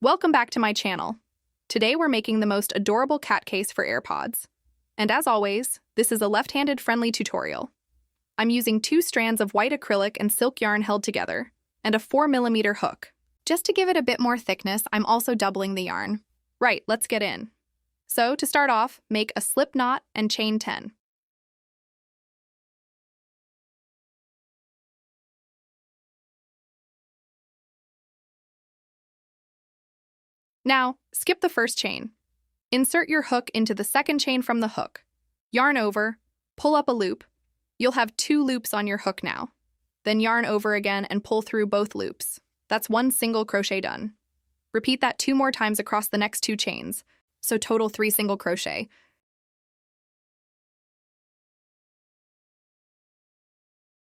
Welcome back to my channel. Today we're making the most adorable cat case for AirPods. And as always, this is a left-handed friendly tutorial. I'm using 2 strands of white acrylic and silk yarn held together, and a 4mm hook. Just to give it a bit more thickness, I'm also doubling the yarn. Right, let's get in. So, to start off, make a slip knot and chain 10. Now, skip the first chain. Insert your hook into the second chain from the hook. Yarn over, pull up a loop. You'll have 2 loops on your hook now. Then yarn over again and pull through both loops. That's 1 single crochet done. Repeat that 2 more times across the next 2 chains, so total 3 single crochet.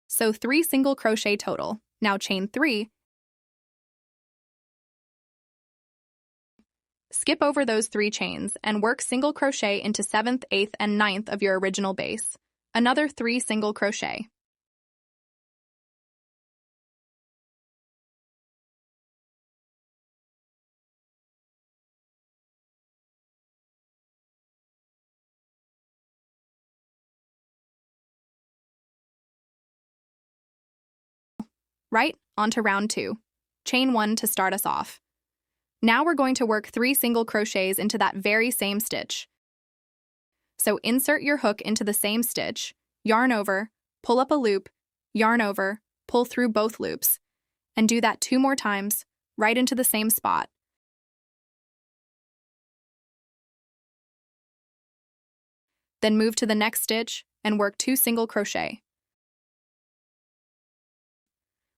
So 3 single crochet total. Now chain 3. Skip over those 3 chains and work single crochet into 7th, 8th, and 9th of your original base. Another 3 single crochet. Right, onto round 2. Chain 1 to start us off. Now we're going to work 3 single crochets into that very same stitch. So insert your hook into the same stitch, yarn over, pull up a loop, yarn over, pull through both loops, and do that 2 more times, right into the same spot. Then move to the next stitch and work 2 single crochet.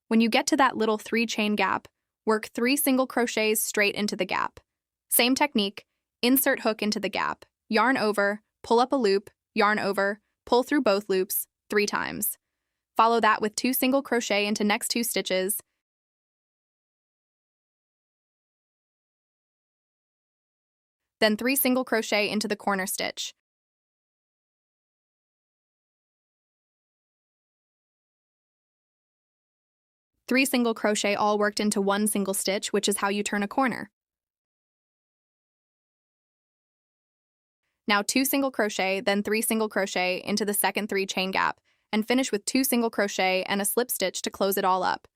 When you get to that little 3 chain gap, work 3 single crochets straight into the gap. Same technique, insert hook into the gap, yarn over, pull up a loop, yarn over, pull through both loops 3 times. Follow that with 2 single crochet into next 2 stitches. Then 3 single crochet into the corner stitch. Three single crochet all worked into 1 single stitch, which is how you turn a corner. Now 2 single crochet, then 3 single crochet into the second 3 chain gap, and finish with 2 single crochet and a slip stitch to close it all up.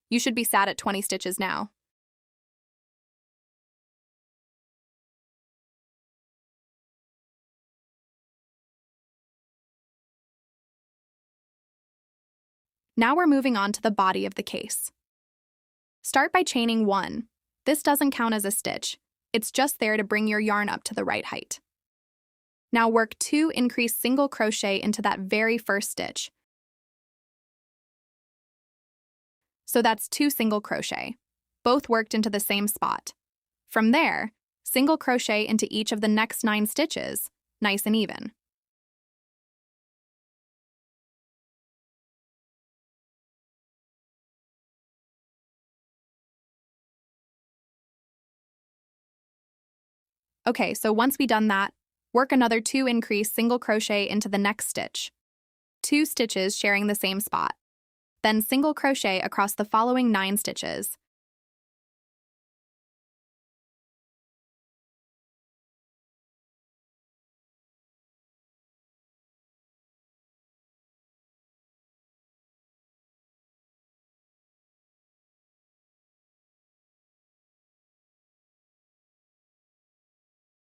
You should be sat at 20 stitches now. Now we're moving on to the body of the case. Start by chaining 1. This doesn't count as a stitch. It's just there to bring your yarn up to the right height. Now work 2 increased single crochet into that very first stitch. So that's 2 single crochet, both worked into the same spot. From there, single crochet into each of the next 9 stitches, nice and even. Okay, so once we've done that, work another 2 increased single crochet into the next stitch. 2 stitches sharing the same spot. Then single crochet across the following 9 stitches.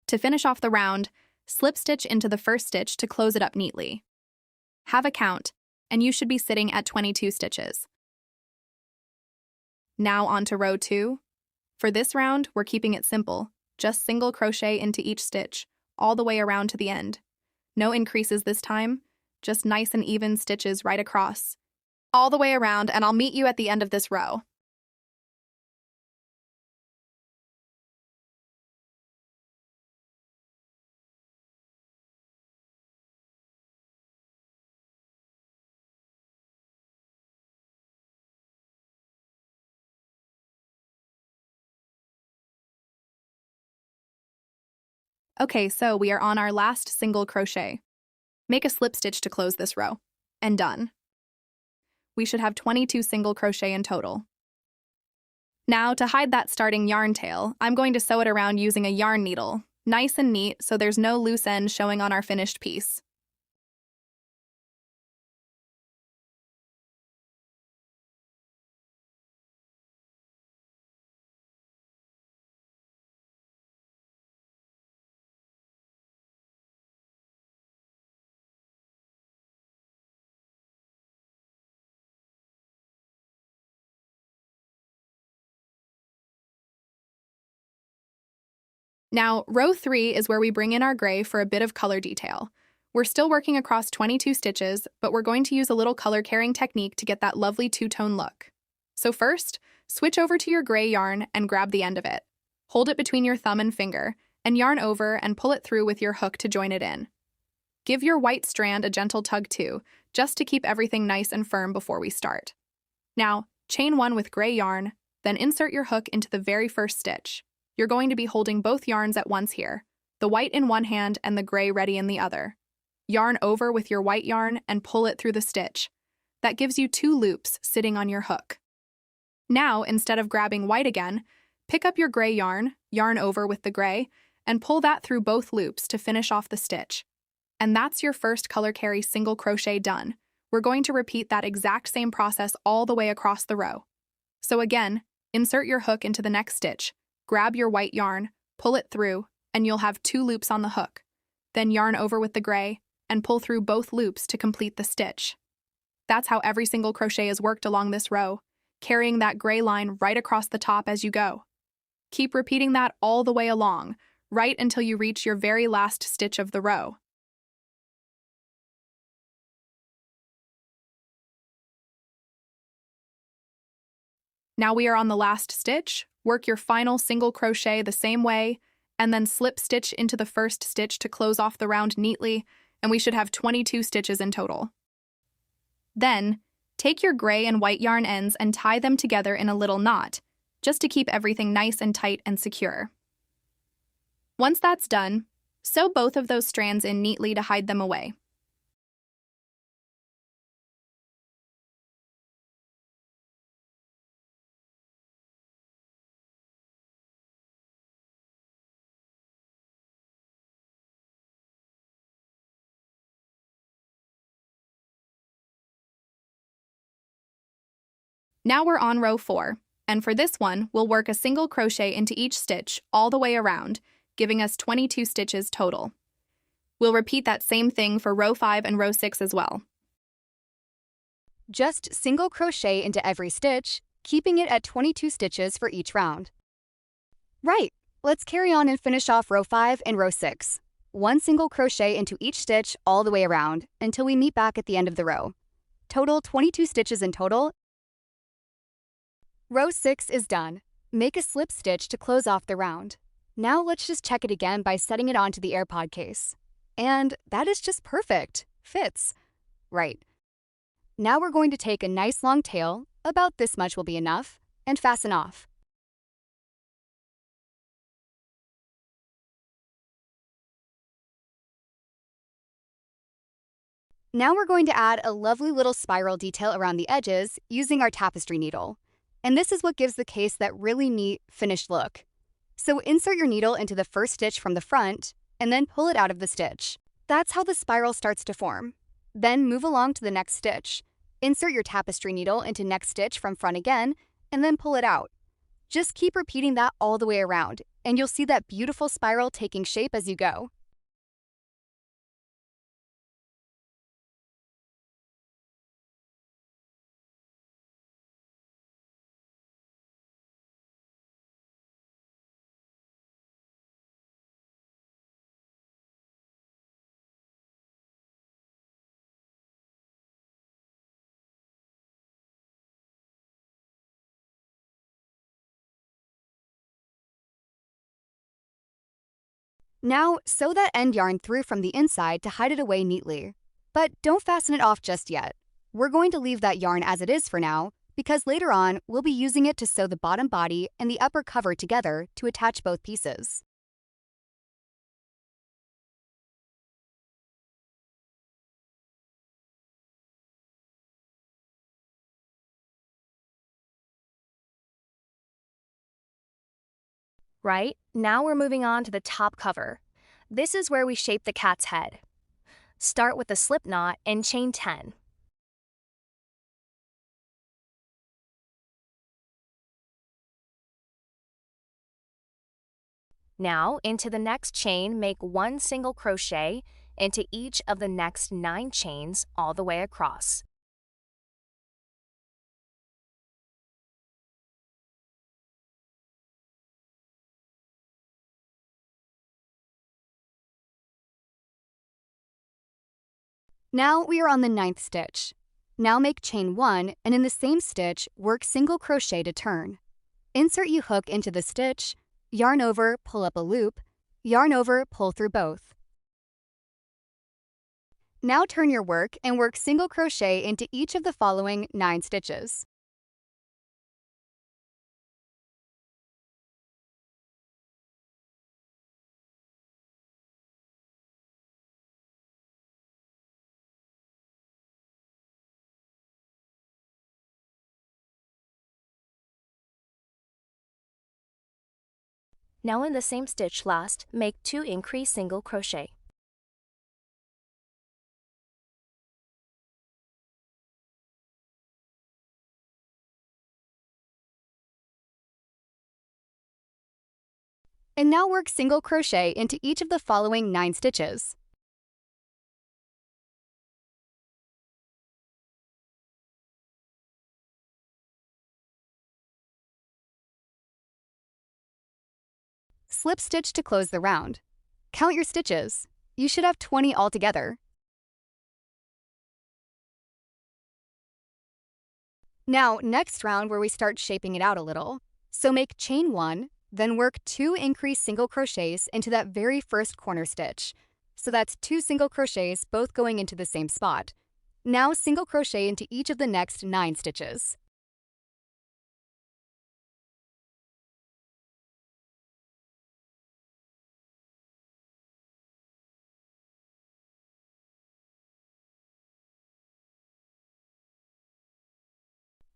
To finish off the round, slip stitch into the first stitch to close it up neatly. Have a count, and you should be sitting at 22 stitches. Now on to row 2. For this round, we're keeping it simple, just single crochet into each stitch, all the way around to the end. No increases this time, just nice and even stitches right across. All the way around, and I'll meet you at the end of this row. Okay, so we are on our last single crochet. Make a slip stitch to close this row. And done. We should have 22 single crochet in total. Now, to hide that starting yarn tail, I'm going to sew it around using a yarn needle, nice and neat so there's no loose end showing on our finished piece. Now, row 3 is where we bring in our gray for a bit of color detail. We're still working across 22 stitches, but we're going to use a little color carrying technique to get that lovely two-tone look. So first, switch over to your gray yarn and grab the end of it. Hold it between your thumb and finger, and yarn over and pull it through with your hook to join it in. Give your white strand a gentle tug too, just to keep everything nice and firm before we start. Now, chain 1 with gray yarn, then insert your hook into the very first stitch. You're going to be holding both yarns at once here, the white in one hand and the gray ready in the other. Yarn over with your white yarn and pull it through the stitch. That gives you 2 loops sitting on your hook. Now, instead of grabbing white again, pick up your gray yarn, yarn over with the gray, and pull that through both loops to finish off the stitch. And that's your first color carry single crochet done. We're going to repeat that exact same process all the way across the row. So again, insert your hook into the next stitch, grab your white yarn, pull it through, and you'll have 2 loops on the hook. Then yarn over with the gray, and pull through both loops to complete the stitch. That's how every single crochet is worked along this row, carrying that gray line right across the top as you go. Keep repeating that all the way along, right until you reach your very last stitch of the row. Now we are on the last stitch. Work your final single crochet the same way, and then slip stitch into the first stitch to close off the round neatly, and we should have 22 stitches in total. Then, take your gray and white yarn ends and tie them together in a little knot, just to keep everything nice and tight and secure. Once that's done, sew both of those strands in neatly to hide them away. Now we're on row 4, and for this one, we'll work a single crochet into each stitch all the way around, giving us 22 stitches total. We'll repeat that same thing for row 5 and row 6 as well. Just single crochet into every stitch, keeping it at 22 stitches for each round. Right, let's carry on and finish off row 5 and row 6. 1 single crochet into each stitch all the way around until we meet back at the end of the row. Total 22 stitches in total. Row 6 is done. Make a slip stitch to close off the round. Now let's just check it again by setting it onto the AirPod case. And that is just perfect. Fits. Right. Now we're going to take a nice long tail, about this much will be enough, and fasten off. Now we're going to add a lovely little spiral detail around the edges using our tapestry needle. And this is what gives the case that really neat, finished look. So insert your needle into the first stitch from the front, and then pull it out of the stitch. That's how the spiral starts to form. Then move along to the next stitch. Insert your tapestry needle into next stitch from front again, and then pull it out. Just keep repeating that all the way around, and you'll see that beautiful spiral taking shape as you go. Now, sew that end yarn through from the inside to hide it away neatly. But don't fasten it off just yet. We're going to leave that yarn as it is for now, because later on, we'll be using it to sew the bottom body and the upper cover together to attach both pieces. Right? Now we're moving on to the top cover. This is where we shape the cat's head. Start with a slip knot and chain 10. Now, into the next chain, make 1 single crochet into each of the next 9 chains all the way across. Now we are on the 9th stitch. Now make chain 1 and in the same stitch, work single crochet to turn. Insert U-hook into the stitch, yarn over, pull up a loop, yarn over, pull through both. Now turn your work and work single crochet into each of the following 9 stitches. Now in the same stitch last, make 2 increase single crochet. And now work single crochet into each of the following 9 stitches. Slip stitch to close the round. Count your stitches. You should have 20 altogether. Now, next round where we start shaping it out a little. So make chain 1, then work 2 increased single crochets into that very first corner stitch. So that's 2 single crochets both going into the same spot. Now single crochet into each of the next 9 stitches.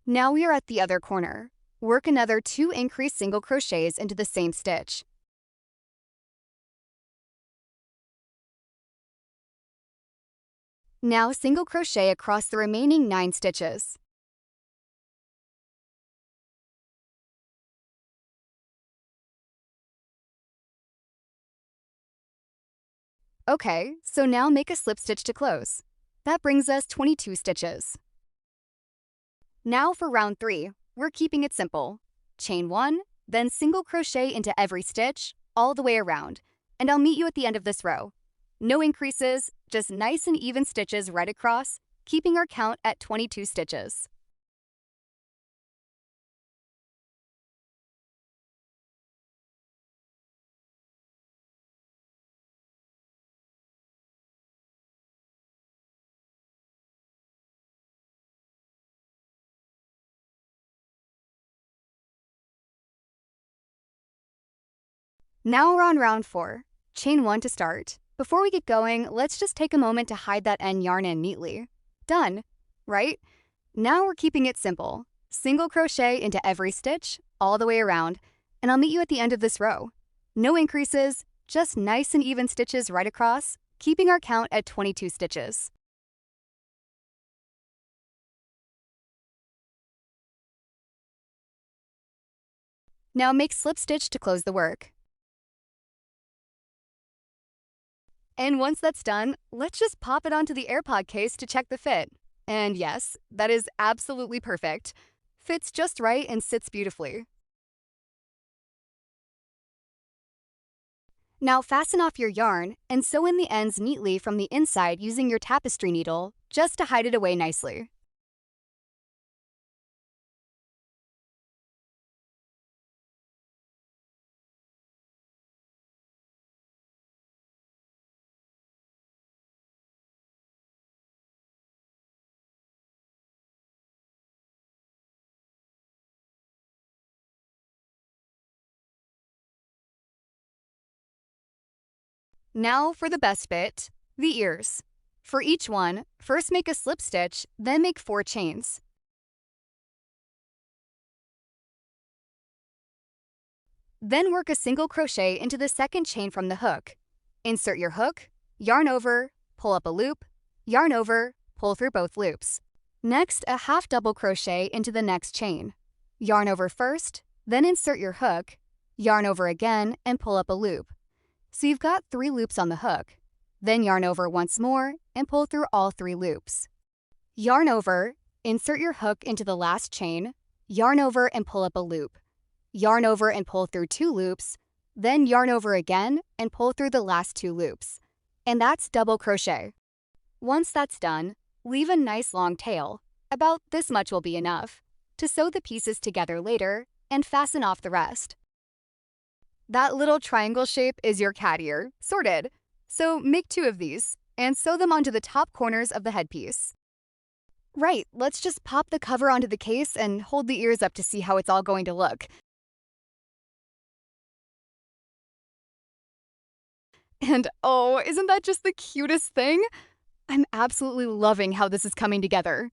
Now we are at the other corner. Work another 2 increased single crochets into the same stitch. Now single crochet across the remaining 9 stitches. Okay, so now make a slip stitch to close. That brings us 22 stitches. Now for round 3, we're keeping it simple. Chain 1, then single crochet into every stitch, all the way around, and I'll meet you at the end of this row. No increases, just nice and even stitches right across, keeping our count at 22 stitches. Now we're on round 4. Chain 1 to start. Before we get going, let's just take a moment to hide that end yarn in neatly. Done, right? Now we're keeping it simple. Single crochet into every stitch, all the way around, and I'll meet you at the end of this row. No increases, just nice and even stitches right across, keeping our count at 22 stitches. Now make slip stitch to close the work. And once that's done, let's just pop it onto the AirPod case to check the fit. And yes, that is absolutely perfect. Fits just right and sits beautifully. Now fasten off your yarn and sew in the ends neatly from the inside using your tapestry needle, just to hide it away nicely. Now for the best bit, the ears. For each one, first make a slip stitch, then make 4 chains. Then work a single crochet into the second chain from the hook. Insert your hook, yarn over, pull up a loop, yarn over, pull through both loops. Next, a half double crochet into the next chain. Yarn over first, then insert your hook, yarn over again, and pull up a loop. So you've got 3 loops on the hook. Then yarn over once more and pull through all 3 loops. Yarn over, insert your hook into the last chain, yarn over and pull up a loop. Yarn over and pull through 2 loops, then yarn over again and pull through the last 2 loops. And that's double crochet. Once that's done, leave a nice long tail, about this much will be enough, to sew the pieces together later and fasten off the rest. That little triangle shape is your cat ear, sorted. So make 2 of these and sew them onto the top corners of the headpiece. Right, let's just pop the cover onto the case and hold the ears up to see how it's all going to look. And oh, isn't that just the cutest thing? I'm absolutely loving how this is coming together.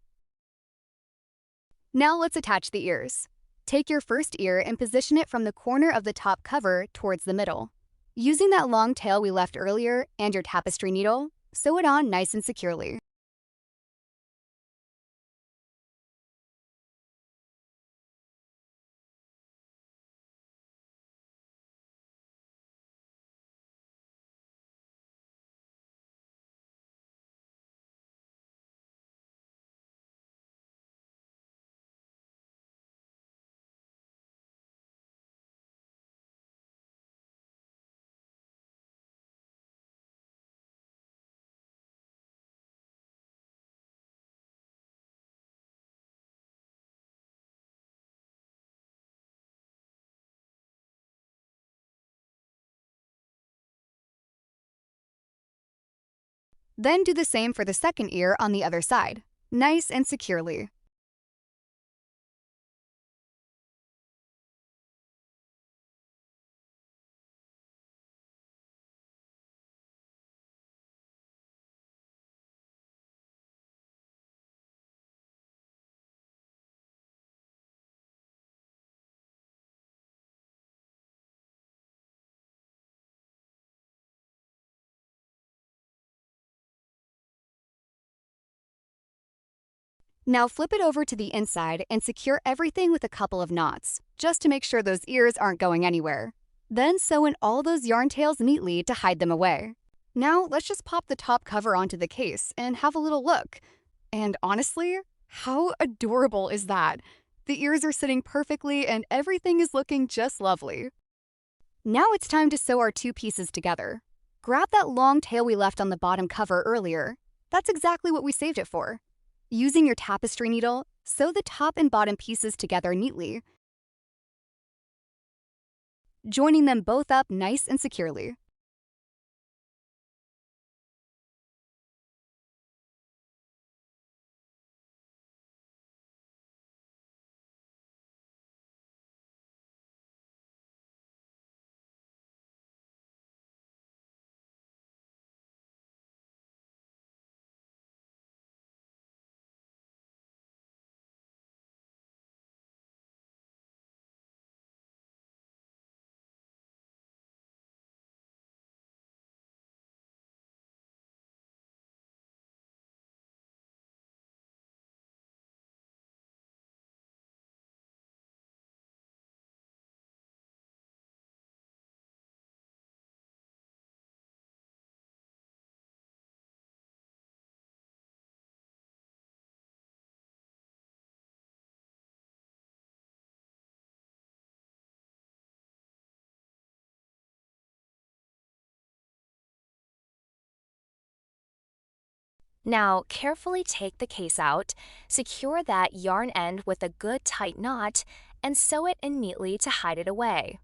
Now let's attach the ears. Take your first ear and position it from the corner of the top cover towards the middle. Using that long tail we left earlier and your tapestry needle, sew it on nice and securely. Then do the same for the second ear on the other side, nice and securely. Now flip it over to the inside and secure everything with a couple of knots, just to make sure those ears aren't going anywhere. Then sew in all those yarn tails neatly to hide them away. Now let's just pop the top cover onto the case and have a little look. And honestly, how adorable is that? The ears are sitting perfectly and everything is looking just lovely. Now it's time to sew our 2 pieces together. Grab that long tail we left on the bottom cover earlier. That's exactly what we saved it for. Using your tapestry needle, sew the top and bottom pieces together neatly, joining them both up nice and securely. Now, carefully take the case out, secure that yarn end with a good tight knot, and sew it in neatly to hide it away.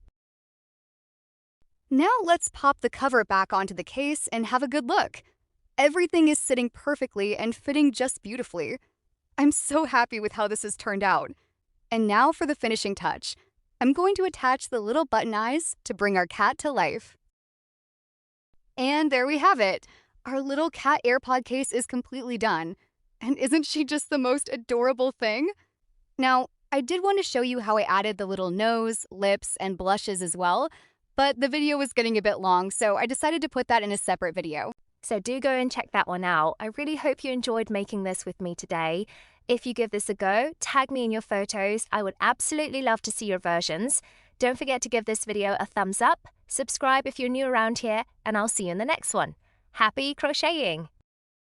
Now let's pop the cover back onto the case and have a good look. Everything is sitting perfectly and fitting just beautifully. I'm so happy with how this has turned out. And now for the finishing touch. I'm going to attach the little button eyes to bring our cat to life. And there we have it. Our little cat AirPod case is completely done. And isn't she just the most adorable thing? Now, I did want to show you how I added the little nose, lips, and blushes as well, but the video was getting a bit long, so I decided to put that in a separate video. So do go and check that one out. I really hope you enjoyed making this with me today. If you give this a go, tag me in your photos. I would absolutely love to see your versions. Don't forget to give this video a thumbs up, subscribe if you're new around here, and I'll see you in the next one. Happy crocheting!